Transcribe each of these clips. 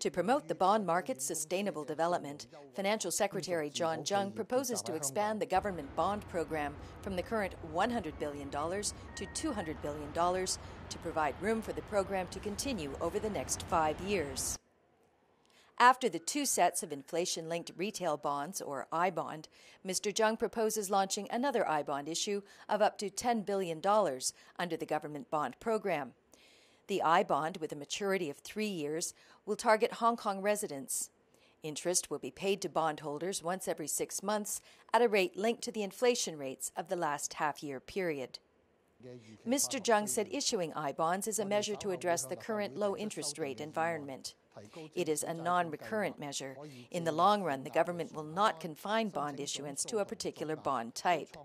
To promote the bond market's sustainable development, Financial Secretary John Tsang proposes to expand the government bond program from the current $100 billion to $200 billion to provide room for the program to continue over the next 5 years. After the 2 sets of inflation-linked retail bonds, or I-bond, Mr. Tsang proposes launching another I-bond issue of up to $10 billion under the government bond program. The I-bond, with a maturity of 3 years, will target Hong Kong residents. Interest will be paid to bondholders once every 6 months at a rate linked to the inflation rates of the last half-year period. Mr. Tsang said issuing I-bonds is a measure to address the current low interest rate environment. It is a non-recurrent measure. In the long run, the government will not confine bond issuance to a particular bond type.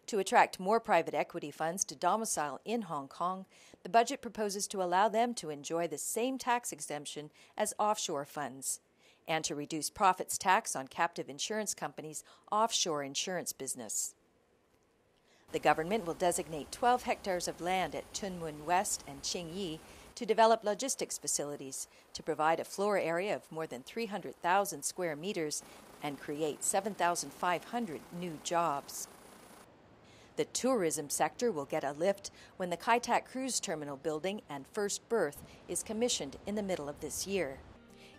To attract more private equity funds to domicile in Hong Kong, the budget proposes to allow them to enjoy the same tax exemption as offshore funds, and to reduce profits tax on captive insurance companies' offshore insurance business. The government will designate 12 hectares of land at Tuen West and Tsing to develop logistics facilities, to provide a floor area of more than 300,000 square meters and create 7,500 new jobs. The tourism sector will get a lift when the Kai Tak Cruise Terminal building and first berth is commissioned in the middle of this year.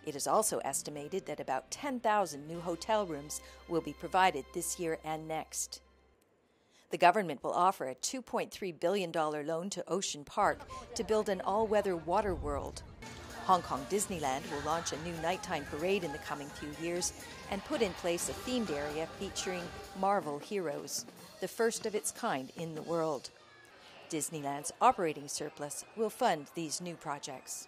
It is also estimated that about 10,000 new hotel rooms will be provided this year and next. The government will offer a $2.3 billion loan to Ocean Park to build an all-weather water world. Hong Kong Disneyland will launch a new nighttime parade in the coming few years and put in place a themed area featuring Marvel heroes, the first of its kind in the world. Disneyland's operating surplus will fund these new projects.